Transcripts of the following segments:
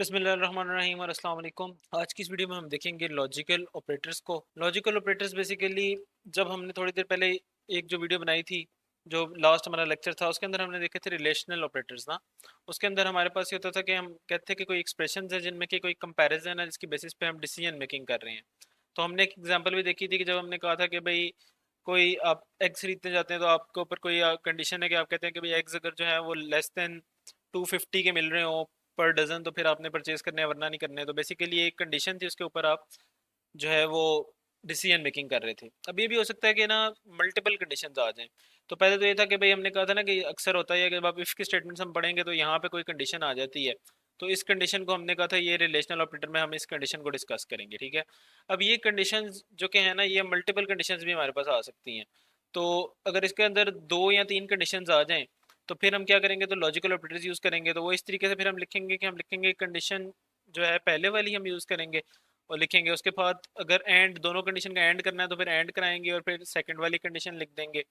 बिस्मिल्लाहिर्रहमानिर्रहीम और अस्सलाम वालेकुम। आज की इस वीडियो में हम देखेंगे लॉजिकल ऑपरेटर्स को। लॉजिकल ऑपरेटर्स बेसिकली जब हमने थोड़ी देर पहले एक जो वीडियो बनाई थी, जो लास्ट हमारा लेक्चर था, उसके अंदर हमने देखे थे रिलेशनल ऑपरेटर्स ना। उसके अंदर हमारे पास ये होता था कि हम कहते थे कि कोई एक्सप्रेशन है जिनमें कि कोई कंपैरिजन है जिसकी बेसिस पे हम डिसीजन मेकिंग कर रहे हैं। तो हमने एक एग्जांपल भी देखी थी कि जब हमने कहा था कि भाई कोई आप एग्स खरीदने जाते हैं तो आपके ऊपर कोई कंडीशन है कि आप कहते हैं कि भाई एग्स अगर जो है वो लेस देन 250 के मिल रहे हो पर डजन तो फिर आपने परचेज करने हैं वरना नहीं करने। तो बेसिकली एक कंडीशन थी, उसके ऊपर आप जो है वो डिसीजन मेकिंग कर रहे थे। अब ये भी हो सकता है कि ना मल्टीपल कंडीशंस आ जाएं। तो पहले तो ये था कि भाई हमने कहा था ना कि अक्सर होता है कि जब आप इफ की स्टेटमेंट्स हम पढ़ेंगे तो यहाँ पे कोई कंडीशन आ जाती है। तो इस कंडीशन को हमने कहा था ये रिलेशनल ऑपरेटर में हम इस कंडीशन को डिस्कस करेंगे, ठीक है। अब ये कंडीशंस जो कि है ना, ये मल्टीपल कंडीशंस भी हमारे पास आ सकती हैं। तो अगर इसके अंदर दो या तीन कंडीशंस आ जाएं तो फिर हम क्या करेंगे, तो लॉजिकल ऑपरेटर्स यूज़ करेंगे। तो वो इस तरीके से फिर हम लिखेंगे कि हम लिखेंगे कंडीशन जो है पहले वाली हम यूज़ करेंगे और लिखेंगे। उसके बाद अगर एंड दोनों कंडीशन का एंड करना है तो फिर एंड कराएंगे और फिर सेकंड वाली कंडीशन लिख देंगे,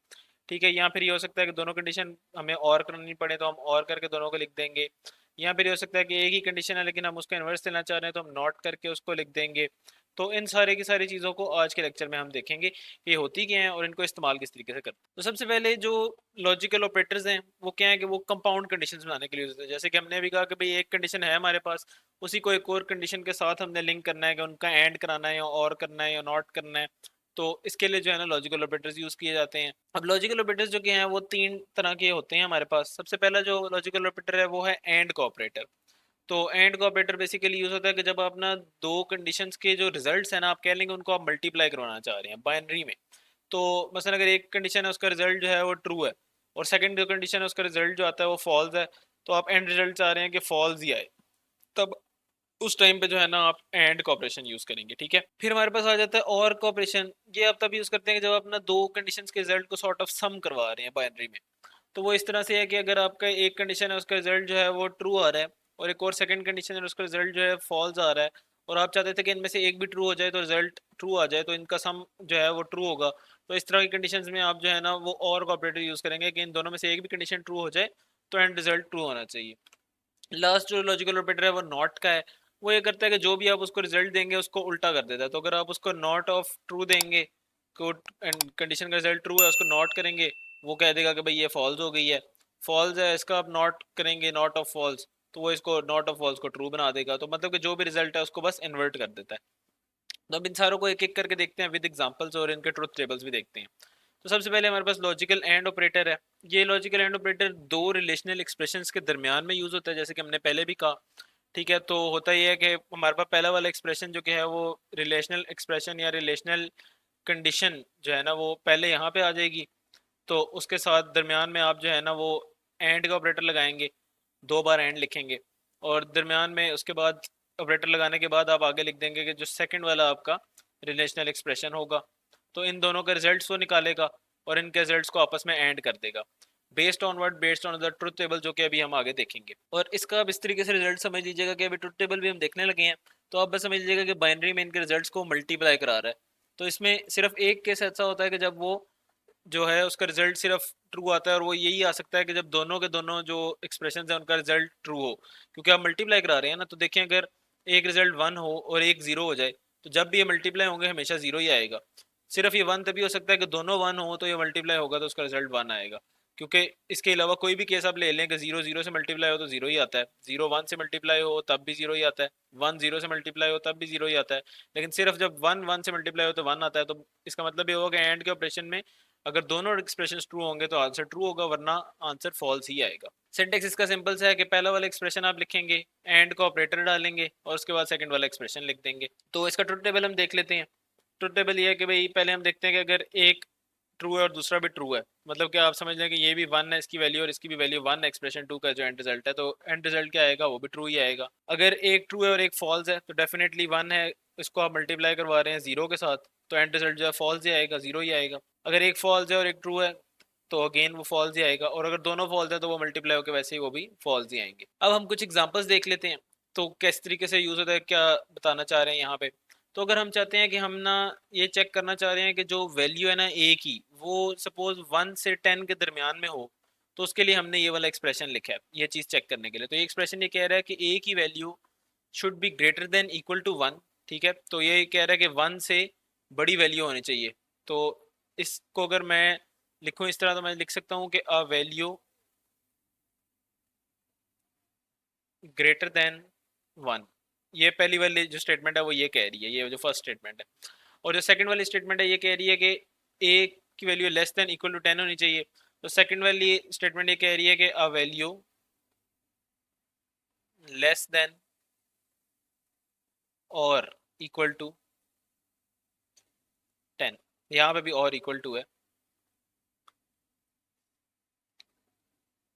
ठीक है। या फिर ये हो सकता है कि दोनों कंडीशन हमें और करनी पड़े तो हम और करके दोनों को लिख देंगे। या फिर ये हो सकता है कि एक ही कंडीशन है लेकिन हम उसका इन्वर्स लेना चाह रहे हैं तो हम नॉट करके उसको लिख देंगे। तो इन सारे की सारी चीज़ों को आज के लेक्चर में हम देखेंगे कि ये होती क्या है और इनको इस्तेमाल किस तरीके से करते हैं। तो सबसे पहले जो लॉजिकल ऑपरेटर्स हैं वो क्या है कि वो कंपाउंड कंडीशंस बनाने के लिए यूज होते हैं। जैसे कि हमने अभी कहा कि भाई एक कंडीशन है हमारे पास, उसी को एक और कंडीशन के साथ हमने लिंक करना है कि उनका एंड कराना है या और करना है या नॉट करना है। तो इसके लिए जो है ना लॉजिकल ऑपरेटर्स यूज किए जाते हैं। अब लॉजिकल ऑपरेटर्स जो कि हैं वो तीन तरह के होते हैं हमारे पास। सबसे पहला जो लॉजिकल ऑपरेटर है वो है एंड का ऑपरेटर। तो एंड का ऑपरेटर बेसिकली यूज होता है कि जब आप ना दो कंडीशंस के जो रिजल्ट्स हैं ना, आप कह लेंगे उनको आप मल्टीप्लाई करवाना चाह रहे हैं बाइनरी में। तो मसलन अगर एक कंडीशन है उसका रिजल्ट जो है वो ट्रू है और सेकंड जो कंडीशन है उसका रिजल्ट जो आता है वो फॉल्स है, तो आप एंड रिजल्ट चाह रहे हैं कि फॉल्स ही आए, तब उस टाइम पे जो है ना आप एंड कॉपरेशन यूज करेंगे, ठीक है। फिर हमारे पास आ जाता है और कॉपरेशन। ये आप तब यूज करते हैं कि जब आप ना दो कंडीशंस के रिजल्ट को सॉर्ट ऑफ सम करवा रहे हैं बाइनरी में। तो वो इस तरह से है कि अगर आपका एक कंडीशन है उसका रिजल्ट जो है वो ट्रू आ रहा है और एक और सेकंड कंडीशन है उसका रिजल्ट जो है फॉल्स आ रहा है, और आप चाहते थे कि इनमें से एक भी ट्रू हो जाए तो रिजल्ट ट्रू आ जाए, तो इनका सम जो है वो ट्रू होगा। तो इस तरह की कंडीशंस में आप जो है ना वो और कोऑपरेटर यूज करेंगे कि इन दोनों में से एक भी कंडीशन ट्रू हो जाए तो एंड रिजल्ट ट्रू होना चाहिए। लास्ट जो लॉजिकल ऑपरेटर है वो नॉट का है। वो ये करता है कि जो भी आप उसको रिजल्ट देंगे उसको उल्टा कर देता है। तो अगर आप उसको नॉट ऑफ ट्रू देंगे, कंडीशन का रिजल्ट ट्रू है, उसको नॉट करेंगे, वो कह देगा कि भाई ये फॉल्स हो गई है। फॉल्स है इसका आप नॉट करेंगे नॉट ऑफ फॉल्स, तो वो इसको नॉट ऑफ फॉल्स को ट्रू बना देगा। तो मतलब कि जो भी रिजल्ट है उसको बस इन्वर्ट कर देता है। तो अब इन सारों को एक एक करके देखते हैं विद एग्जांपल्स और इनके ट्रुथ टेबल्स भी देखते हैं। तो सबसे पहले हमारे पास लॉजिकल एंड ऑपरेटर है। ये लॉजिकल एंड ऑपरेटर दो रिलेशनल एक्सप्रेशंस के दरमियान में यूज होता है, जैसे कि हमने पहले भी कहा, ठीक है। तो होता ये है कि हमारे पास पहला वाला एक्सप्रेशन जो कि है वो रिलेशनल एक्सप्रेशन या रिलेशनल कंडीशन जो है ना वो पहले यहाँ पे आ जाएगी। तो उसके साथ दरमियान में आप जो है ना वो एंड का ऑपरेटर लगाएंगे, दो बार एंड लिखेंगे, और दरमियान में उसके बाद ऑपरेटर लगाने के बाद आप आगे लिख देंगे कि जो सेकंड वाला आपका रिलेशनल एक्सप्रेशन होगा। तो इन दोनों के रिजल्ट्स वो निकालेगा और इनके रिजल्ट्स को आपस में एंड कर देगा based on what, based on the truth table, जो कि अभी हम आगे देखेंगे। और इसका अब इस तरीके से रिजल्ट समझ लीजिएगा कि अभी ट्रुथ टेबल भी हम देखने लगे हैं। तो आप बस समझ लीजिएगा कि बाइनरी में इनके रिजल्ट्स को मल्टीप्लाई करा रहा है। तो इसमें सिर्फ एक केस ऐसा होता है कि जब वो जो है उसका रिजल्ट सिर्फ ट्रू आता है, और वो यही आ सकता है कि जब दोनों के दोनों जो एक्सप्रेशन है उनका रिजल्ट ट्रू हो। क्योंकि आप मल्टीप्लाई करा रहे हैं ना, तो देखिए अगर एक रिजल्ट वन हो और एक जीरो हो जाए तो जब भी ये मल्टीप्लाई होंगे हमेशा जीरो ही आएगा। सिर्फ ये वन तभी हो सकता है कि दोनों वन हो तो ये मल्टीप्लाई होगा तो उसका रिजल्ट वन आएगा। क्योंकि इसके अलावा कोई भी केस आप ले लें कि जीरो जीरो से मल्टीप्लाई हो तो जीरो ही आता है, जीरो वन से मल्टीप्लाई हो तब भी जीरो ही आता है, वन जीरो से मल्टीप्लाई हो तब भी जीरो ही आता है। लेकिन सिर्फ जब वन वन से मल्टीप्लाई हो तो वन आता है। तो इसका मतलब ये होगा कि एंड के ऑपरेशन में अगर दोनों एक्सप्रेशन ट्रू होंगे तो आंसर ट्रू होगा, वरना आंसर फॉल्स ही आएगा। सिंटेक्स इसका सिंपल सा है कि पहला वाला एक्सप्रेशन आप लिखेंगे, एंड का ऑपरेटर डालेंगे और उसके बाद सेकंड वाला एक्सप्रेशन लिख देंगे। तो इसका ट्रुथ टेबल हम देख लेते हैं। ट्रुथ टेबल ये है कि भाई पहले हम देखते हैं कि अगर एक ट्रू है और दूसरा भी ट्रू है, मतलब कि आप समझ लें कि ये भी वन है इसकी वैल्यू और इसकी भी वैल्यू वन है एक्सप्रेशन टू का जो एंड रिजल्ट है, तो एंड रिजल्ट क्या आएगा, वो भी ट्रू ही आएगा। अगर एक ट्रू है और एक फॉल्स है तो डेफिनेटली वन है, इसको आप मल्टीप्लाई करवा रहे हैं जीरो के साथ, तो एंड रिजल्ट जो है फॉल्स ही आएगा, जीरो ही आएगा। अगर एक फॉल्स है और एक ट्रू है तो अगेन वो फॉल्स ही आएगा, और अगर दोनों फॉल्स है तो वो मल्टीप्लाई होकर वैसे ही वो भी फॉल्स ही आएंगे। अब हम कुछ एग्जांपल्स देख लेते हैं तो किस तरीके से यूज होता है, क्या बताना चाह रहे हैं यहाँ पे। तो अगर हम चाहते हैं कि हम ना ये चेक करना चाह रहे हैं कि जो वैल्यू है ना ए की, वो सपोज 1 से 10 के दरमियान में हो, तो उसके लिए हमने ये वाला एक्सप्रेशन लिखा है ये चीज़ चेक करने के लिए। तो ये एक्सप्रेशन ये कह रहा है कि ए की value should be greater than equal to 1, ठीक है। तो ये कह रहा है कि 1 से बड़ी वैल्यू होनी चाहिए। तो इसको अगर मैं लिखूं इस तरह, तो मैं लिख सकता हूं कि अ वैल्यू ग्रेटर देन 1। ये पहली वाली जो स्टेटमेंट है वो ये कह रही है, ये जो फर्स्ट स्टेटमेंट है। और जो सेकंड वाली स्टेटमेंट है ये कह रही है कि ए की value less than equal to 10 होनी चाहिए। तो सेकंड वाली स्टेटमेंट ये कह रही है कि अ वैल्यू लेस देन और इक्वल टू 10। यहाँ पे भी और इक्वल टू है।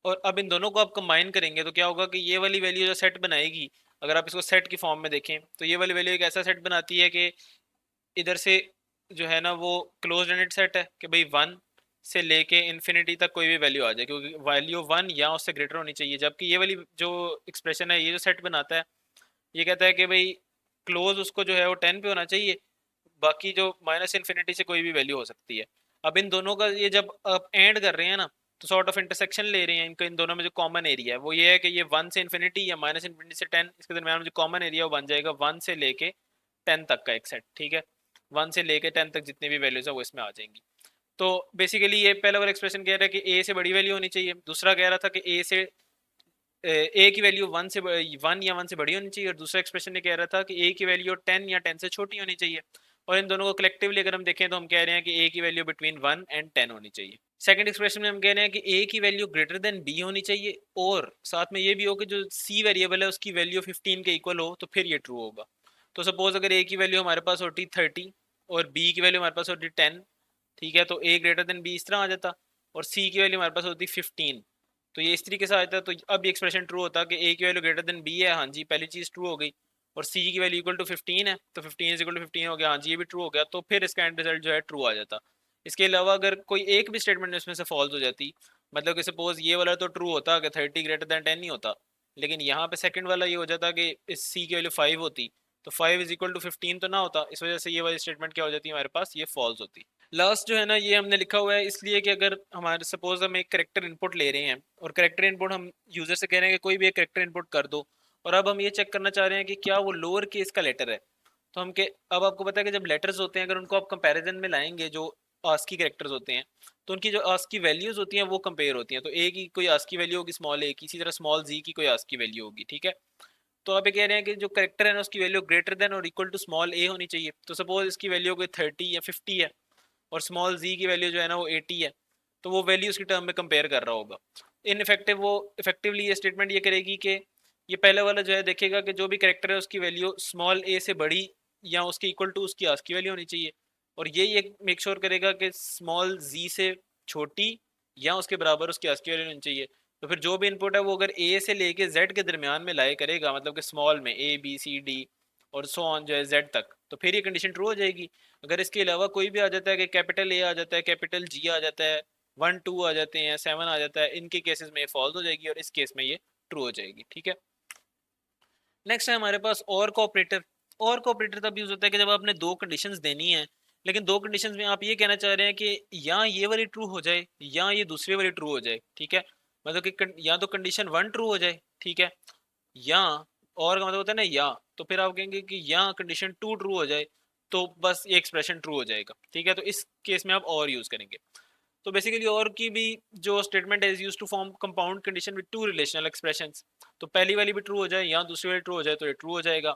और अब इन दोनों को आप कंबाइन करेंगे तो क्या होगा कि ये वाली वैल्यू जो सेट बनाएगी, अगर आप इसको सेट की फॉर्म में देखें तो ये वाली वैल्यू एक ऐसा सेट बनाती है कि इधर से जो है ना वो क्लोज एंडेड सेट है कि भाई 1 से लेके इन्फिनिटी तक कोई भी वैल्यू आ जाए, क्योंकि वैल्यू 1 या उससे ग्रेटर होनी चाहिए। जबकि ये वाली जो एक्सप्रेशन है, ये जो सेट बनाता है, ये कहता है कि भाई क्लोज उसको जो है वो 10 पे होना चाहिए, बाकी जो माइनस इन्फिनिटी से कोई भी वैल्यू हो सकती है। अब इन दोनों का ये जब आप एंड कर रहे हैं ना, तो सॉर्ट ऑफ इंटरसेक्शन ले रहे हैं इनका, इन दोनों में जो कॉमन एरिया है वो ये है कि ये 1 से इन्फिनिटी या माइनस इन्फिनिटी से 10, इसके दरमियान में जो कॉमन एरिया वो बन जाएगा 1 से लेके 10 तक का एक सेट, ठीक है। 1 से लेके 10 तक जितनी भी वैल्यूज है वो इसमें आ जाएंगी। तो बेसिकली ये पहला वाला एक्सप्रेशन कह रहा है कि ए से बड़ी वैल्यू होनी चाहिए, दूसरा कह रहा था कि ए की वैल्यू 1 से 1 या 1 से बड़ी होनी चाहिए, और दूसरा एक्सप्रेशन ये कह रहा था कि ए की वैल्यू 10 या 10 से छोटी होनी चाहिए। और इन दोनों को कलेक्टिवली अगर हम देखें तो हम कह रहे हैं कि ए की वैल्यू बिटवीन 1 एंड 10 होनी चाहिए। सेकंड एक्सप्रेशन में हम कह रहे हैं कि ए की वैल्यू ग्रेटर देन बी होनी चाहिए, और साथ में ये भी हो कि जो सी वेरिएबल है उसकी वैल्यू 15 के इक्वल हो, तो फिर ये ट्रू होगा। तो सपोज अगर ए की वैल्यू हमारे पास होती 30 और बी की वैल्यू हमारे पास होती 10, ठीक है, तो ए ग्रेटर देन बी इस तरह आ जाता, और सी की वैल्यू हमारे पास होती 15, तो ये इस तरीके से आ जाता है। तो अब ये एक्सप्रेशन ट्रू होता कि ए की वैल्यू ग्रेटर देन बी है, हाँ जी पहली चीज ट्रू हो गई, और सी की वैल्यू इक्वल टू 15 है, तो 15 इक्वल टू 15 हो गया, हाँ जी ये भी ट्रू हो गया, तो फिर इसका एंड रिजल्ट जो है ट्रू आ जाता। इसके अलावा अगर कोई एक भी स्टेटमेंट इसमें से फॉल्स हो जाती, मतलब कि सपोज ये वाला तो ट्रू होता कि 30 ग्रेटर देन 10 नहीं होता, लेकिन यहाँ पे सेकंड वाला ये हो जाता कि इस सी की वैल्यू 5 होती, तो 5 इज इक्वल टू 15 तो ना होता, इस वजह से ये वाली स्टेटमेंट क्या हो जाती है हमारे पास, ये फॉल्स होती। लास्ट जो है ना ये हमने लिखा हुआ है इसलिए कि अगर हमारे सपोज हम एक करेक्टर इनपुट ले रहे हैं, और करेक्टर इनपुट हम यूजर से कह रहे हैं कि कोई भी एक करेक्टर इनपुट कर दो, और अब हम ये चेक करना चाह रहे हैं कि क्या वो लोअर केस का लेटर है, तो हम के अब आपको पता है कि जब लेटर्स होते हैं अगर उनको आप कंपैरिजन में लाएंगे, जो आस्की करेक्टर्स होते हैं, तो उनकी जो आस्की वैल्यूज होती हैं वो कंपेयर होती हैं। तो ए की कोई आस्की वैल्यू होगी स्मॉल ए की, इसी तरह स्मॉल जी की कोई आस्की वैल्यू होगी, ठीक है। तो आप ये कह रहे हैं कि जो करेक्टर है ना उसकी वैल्यू ग्रेटर देन और इक्वल टू स्मॉल ए होनी चाहिए। तो सपोज इसकी वैल्यू कोई 30 या 50 है, और स्मॉल जी की वैल्यू जो है ना वो 80 है, तो वो वैल्यू उसकी टर्म में कंपेयर कर रहा होगा। इन इफेक्टिव वो इफेक्टिवली ये स्टेटमेंट ये करेगी कि ये पहले वाला जो है देखेगा कि जो भी करेक्टर है उसकी वैल्यू स्मॉल ए से बड़ी या उसके इक्वल टू उसकी आस्की वैल्यू होनी चाहिए, और ये मेक श्योर करेगा कि स्मॉल जी से छोटी या उसके बराबर उसकी आस्की वैल्यू होनी चाहिए। तो फिर जो भी इनपुट है वो अगर ए से लेके जेड के दरमियान में लाए करेगा, मतलब कि स्मॉल में ए बी सी डी और सो ऑन जो है जेड तक, तो फिर ये कंडीशन ट्रू हो जाएगी। अगर इसके अलावा कोई भी आ जाता है कि कैपिटल ए आ जाता है, कैपिटल जी आ जाता है, 1 2 आ जाते हैं, 7 आ जाता है, इनके केसेस में फॉल्स हो जाएगी, और इस केस में ये ट्रू हो जाएगी, ठीक है। नेक्स्ट है हमारे पास और कोऑपरेटर। और कोऑपरेटर तब यूज होता है कि जब आपने दो कंडीशंस देनी है, लेकिन दो कंडीशंस में आप ये कहना चाह रहे हैं कि या ये वाली ट्रू हो जाए या ये दूसरी वाली ट्रू हो जाए, ठीक है। मतलब कि या तो कंडीशन 1 ट्रू हो जाए, ठीक है, या और का मतलब होता है ना या, तो फिर आप कहेंगे कि या कंडीशन 2 ट्रू हो जाए, तो बस ये एक्सप्रेशन ट्रू हो जाएगा, ठीक है। तो इस केस में आप और यूज करेंगे। तो बेसिकली और की भी जो स्टेटमेंट है is used to form compound condition with two relational expressions. तो पहली वाली भी ट्रू हो जाए या दूसरी वाली ट्रू हो जाए तो ये ट्रू हो जाएगा।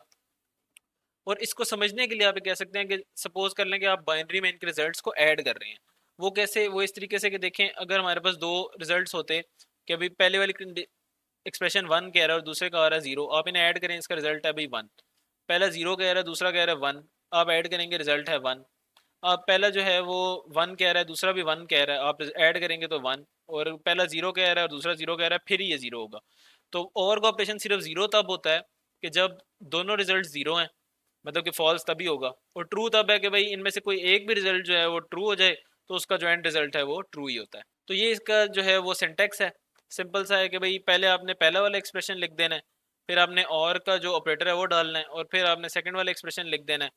और इसको समझने के लिए आप कह सकते हैं कि सपोज कर लें कि आप बाइनरी में इनके रिजल्ट्स को ऐड कर रहे हैं। वो कैसे, वो इस तरीके से कि देखें अगर हमारे पास दो रिजल्ट्स होते कि अभी पहले वाली एक्सप्रेशन 1 कह रहा है और दूसरे का आ रहा है 0, आप इन्हें ऐड करें, इसका रिजल्ट है भाई 1। पहला 0 कह रहा है, दूसरा कह रहा है 1, आप ऐड करेंगे रिजल्ट है 1। अब पहला जो है वो 1 कह रहा है, दूसरा भी 1 कह रहा है, आप ऐड करेंगे तो 1, और पहला 0 कह रहा है और दूसरा 0 कह रहा है, फिर ये 0 होगा। तो ओवर का ऑपरेशन सिर्फ 0 तब होता है कि जब दोनों रिजल्ट 0 हैं, मतलब कि फॉल्स तभी होगा। और ट्रू तब है कि भाई इनमें से कोई एक भी रिजल्ट जो है वो ट्रू हो जाए, तो उसका जो एंड रिजल्ट है वो ट्रू ही होता है। तो ये इसका जो है वो सिंटेक्स है, सिंपल सा है कि भाई पहले आपने पहला वाला एक्सप्रेशन लिख देना है, फिर आपने और का जो ऑपरेटर है वो डालना है, और फिर आपने सेकंड वाला एक्सप्रेशन लिख देना है,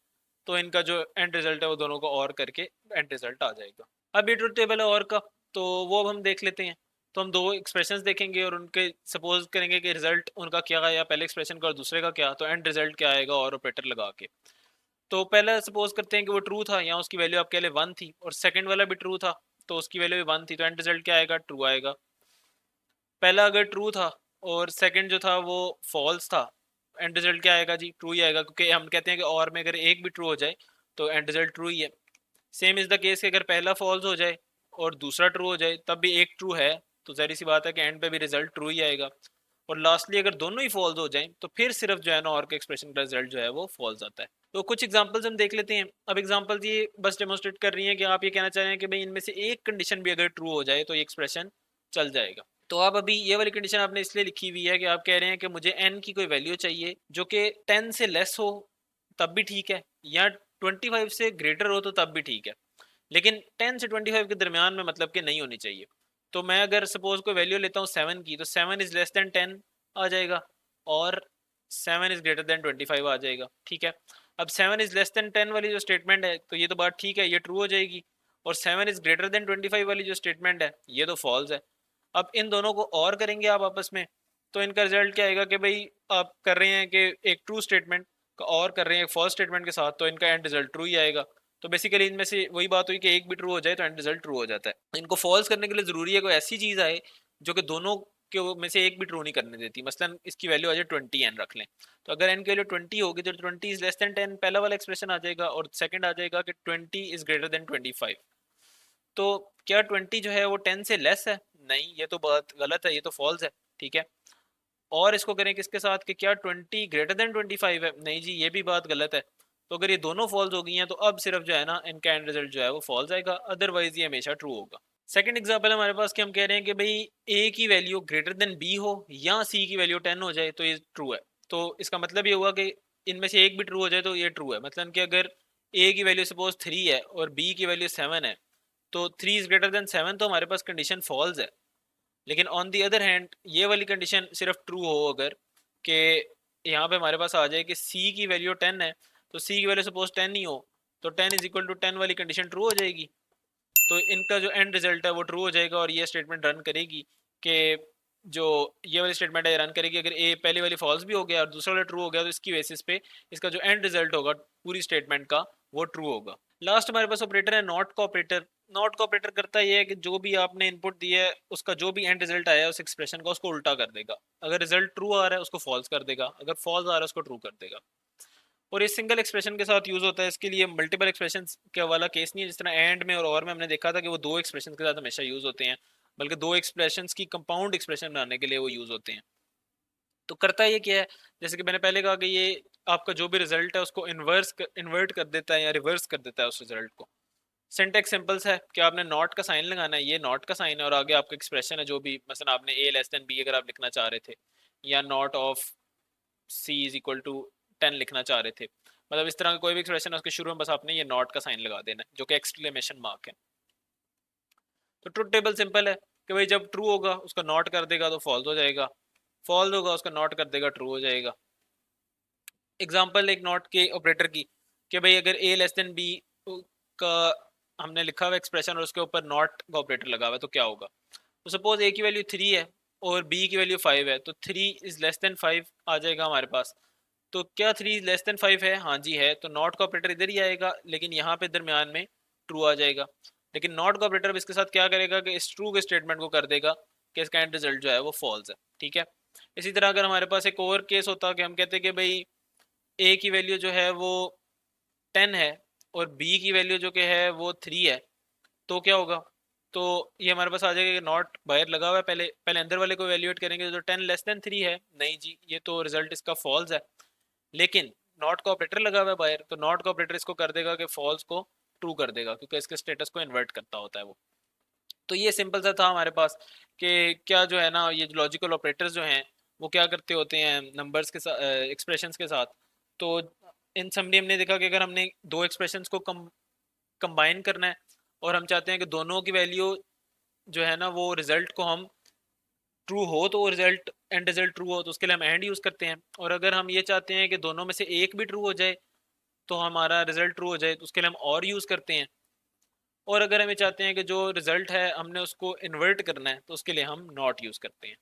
तो इनका जो एंड रिजल्ट है वो दोनों को और करके एंड रिजल्ट आ जाएगा। अब ये ट्रुथ टेबल है और का, तो वो अब हम देख लेते हैं। तो हम दो एक्सप्रेशंस देखेंगे और उनके सपोज करेंगे कि रिजल्ट उनका क्या आया पहले एक्सप्रेशन का और दूसरे का क्या, तो एंड रिजल्ट क्या आएगा और ऑपरेटर लगा के। तो पहला सपोज करते हैं कि वो ट्रू था, यहाँ उसकी वैल्यू आपके लिए 1 थी, और सेकंड वाला भी ट्रू था तो उसकी वैल्यू भी 1 थी, तो एंड रिजल्ट क्या आएगा, ट्रू आएगा। पहला अगर ट्रू था और सेकंड जो था वो फॉल्स था, एंड रिजल्ट क्या आएगा जी, ट्रू ही आएगा, क्योंकि हम कहते हैं कि और में अगर एक भी ट्रू हो जाए तो एंड रिजल्ट ट्रू ही है। सेम इज द केस कि अगर पहला फॉल्स हो जाए और दूसरा ट्रू हो जाए तब भी एक ट्रू है, तो जाहिर सी बात है कि एंड पे भी रिजल्ट ट्रू ही आएगा। और लास्टली अगर दोनों ही फॉल्स हो जाएं तो फिर सिर्फ जो है ना और के एक्सप्रेशन का रिजल्ट जो है वो फॉल्स आता है। तो कुछ एग्जांपल्स हम देख लेते हैं। अब एग्जांपल्स ये बस डेमोन्स्ट्रेट कर रही हैं कि आप ये कहना चाह रहे हैं कि भाई इनमें से एक कंडीशन भी अगर ट्रू हो जाए तो ये एक्सप्रेशन चल जाएगा। तो आप अभी ये वाली कंडीशन आपने इसलिए लिखी हुई है कि आप कह रहे हैं कि मुझे n की कोई वैल्यू चाहिए जो कि 10 से लेस हो तब भी ठीक है, या 25 से ग्रेटर हो तो तब भी ठीक है, लेकिन 10 से 25 के दरमियान में मतलब कि नहीं होनी चाहिए। तो मैं अगर सपोज कोई वैल्यू लेता हूँ 7 की, तो 7 इज लेस देन 10 आ जाएगा और 7 इज ग्रेटर देन 25 आ जाएगा, ठीक है। अब 7 इज लेस देन 10 वाली जो स्टेटमेंट है तो ये तो बात ठीक है, ये ट्रू हो जाएगी, और 7 इज ग्रेटर देन 25 वाली जो स्टेटमेंट है ये तो फॉल्स है। अब इन दोनों को और करेंगे आप आपस में, तो इनका रिजल्ट क्या आएगा कि भाई आप कर रहे हैं कि एक ट्रू स्टेटमेंट का और कर रहे हैं एक फॉल्स स्टेटमेंट के साथ, तो इनका एंड रिजल्ट ट्रू ही आएगा। तो बेसिकली इनमें से वही बात हुई कि एक भी ट्रू हो जाए तो एंड रिजल्ट ट्रू हो जाता है। इनको फॉल्स करने के लिए जरूरी है कोई ऐसी चीज आए जो कि दोनों के में से एक भी ट्रू नहीं करने देती। मसलन इसकी वैल्यू आ जाए 20 एन रख लें, तो अगर एन की वैल्यू 20 होगी तो 20 इज लेस देन 10 पहला वाला एक्सप्रेशन आ जाएगा, और सेकंड आ जाएगा कि 20 इज ग्रेटर देन 25। तो क्या 20 जो है वो 10 से लेस है? नहीं, ये तो बहुत गलत है, ये तो फॉल्स है, ठीक है। और इसको करें किसके साथ कि क्या 20 ग्रेटर देन 25 है? नहीं जी, ये भी बात गलत है। तो अगर ये दोनों फॉल्स हो गई हैं तो अब सिर्फ जो है ना इनका एंड रिजल्ट जो है वो फॉल्स आएगा, अदरवाइज ये हमेशा ट्रू होगा। सेकंड एग्जांपल हमारे पास कि हम कह रहे हैं कि भाई ए की वैल्यू ग्रेटर देन बी हो या सी की वैल्यू 10 हो जाए तो ये ट्रू है। तो इसका मतलब ये हुआ कि इनमें से एक भी ट्रू हो जाए तो ये ट्रू है। मतलब कि अगर ए की वैल्यू सपोज 3 है और बी की वैल्यू 7 है, तो 3 इज ग्रेटर देन 7 तो हमारे पास कंडीशन फॉल्स है। लेकिन ऑन दी अदर हैंड ये वाली कंडीशन सिर्फ ट्रू हो अगर कि यहाँ पे हमारे पास आ जाए कि सी की वैल्यू 10 है, तो सी की वैल्यू सपोज 10 ही हो, तो 10 इज इक्वल टू 10 वाली कंडीशन ट्रू हो जाएगी। तो इनका जो एंड रिजल्ट है वो ट्रू हो जाएगा, और ये स्टेटमेंट रन करेगी कि जो ये वाली स्टेटमेंट है रन करेगी अगर ए पहली वाली फॉल्स भी हो गया और दूसरा वाला ट्रू हो गया, तो इसकी बेसिस पे इसका जो एंड रिजल्ट होगा पूरी स्टेटमेंट का वो ट्रू होगा। लास्ट हमारे पास ऑपरेटर है नॉट का ऑपरेटर। नॉट का ऑपरेटर करता ये है कि जो भी आपने इनपुट दिया है उसका जो भी एंड रिजल्ट आया है उस एक्सप्रेशन का उसको उल्टा कर देगा। अगर रिजल्ट ट्रू आ रहा है उसको फॉल्स कर देगा, अगर फॉल्स आ रहा है उसको ट्रू कर देगा। और ये सिंगल एक्सप्रेशन के साथ यूज होता है, इसके लिए मल्टीपल एक्सप्रेशन के वाला केस नहीं है। जिस तरह एंड में और में हमने देखा था कि वो दो एक्सप्रेशन के साथ हमेशा यूज होते हैं, बल्कि दो एक्सप्रेशन की कंपाउंड एक्सप्रेशन बनाने के लिए वो यूज होते हैं। तो करता ये क्या है, जैसे कि मैंने पहले कहा कि ये आपका जो भी रिजल्ट है उसको इन्वर्ट कर देता है या रिवर्स कर देता है उस रिजल्ट को। सिंटेक्स सिंपल्स है कि आपने नॉट का साइन लगाना है, ये नॉट का साइन है, और आगे आपका एक्सप्रेशन है जो भी, मसलन आपने ए लेस देन बी अगर आप लिखना चाह रहे थे, या not of c is equal to 10 लिखना चाह रहे थे, मतलब इस तरह का कोई भी एक्सप्रेशन है उसके शुरू में बस आपने ये नॉट का साइन लगा देना है जो कि एक्सक्लेमेशन मार्क है। तो ट्रुथ टेबल सिंपल है कि भाई जब ट्रू होगा उसका नॉट कर देगा तो फॉल्स हो जाएगा, फॉल्स होगा उसका नॉट कर देगा ट्रू हो जाएगा। एग्जाम्पल एक नॉट के ऑपरेटर की कि भाई अगर ए लेस देन बी का हमने लिखा हुआ एक्सप्रेशन और उसके ऊपर नॉट का ऑपरेटर लगा हुआ है तो क्या होगा। तो सपोज ए की वैल्यू 3 है और बी की वैल्यू 5 है, तो 3 इज लेस देन 5 आ जाएगा हमारे पास। तो क्या 3 इज लेस देन 5 है? हाँ जी है, तो नॉट का ऑपरेटर इधर ही आएगा, लेकिन यहाँ पे दरमियान में ट्रू आ जाएगा। लेकिन नॉट का ऑपरेटर इसके साथ क्या करेगा कि इस ट्रू के स्टेटमेंट को कर देगा कि इसका एंड रिजल्ट जो है वो फॉल्स है, ठीक है। इसी तरह अगर हमारे पास एक और केस होता कि हम कहते कि भाई ए की वैल्यू जो है वो 10 है और बी की वैल्यू जो कि है वो 3 है, तो क्या होगा। तो ये हमारे पास आ जाएगा कि नॉट बाहर लगा हुआ है, पहले पहले अंदर वाले को वैल्यूएट करेंगे जो 10 लेस देन 3 है, नहीं जी ये तो रिजल्ट इसका फॉल्स है। लेकिन नॉट का ऑपरेटर लगा हुआ है बाहर, तो नॉट का ऑपरेटर इसको कर देगा कि फॉल्स को ट्रू कर देगा, क्योंकि इसके स्टेटस को इन्वर्ट करता होता है वो। तो ये सिंपल सा था हमारे पास कि क्या जो है ना ये लॉजिकल ऑपरेटर्स जो हैं वो क्या करते होते हैं नंबर्स के साथ, एक्सप्रेशंस के साथ। तो इन समरी हमने देखा कि अगर हमने दो एक्सप्रेशंस को कंबाइन करना है और हम चाहते हैं कि दोनों की वैल्यू जो है ना वो रिजल्ट को हम ट्रू हो तो रिजल्ट एंड रिजल्ट ट्रू हो, तो उसके लिए हम एंड यूज करते हैं। और अगर हम ये चाहते हैं कि दोनों में से एक भी ट्रू हो जाए तो हमारा रिजल्ट ट्रू हो जाए, तो उसके लिए हम और यूज करते हैं। और अगर हमें चाहते हैं कि जो रिजल्ट है हमने उसको इन्वर्ट करना है तो उसके लिए हम नॉट यूज़ करते हैं।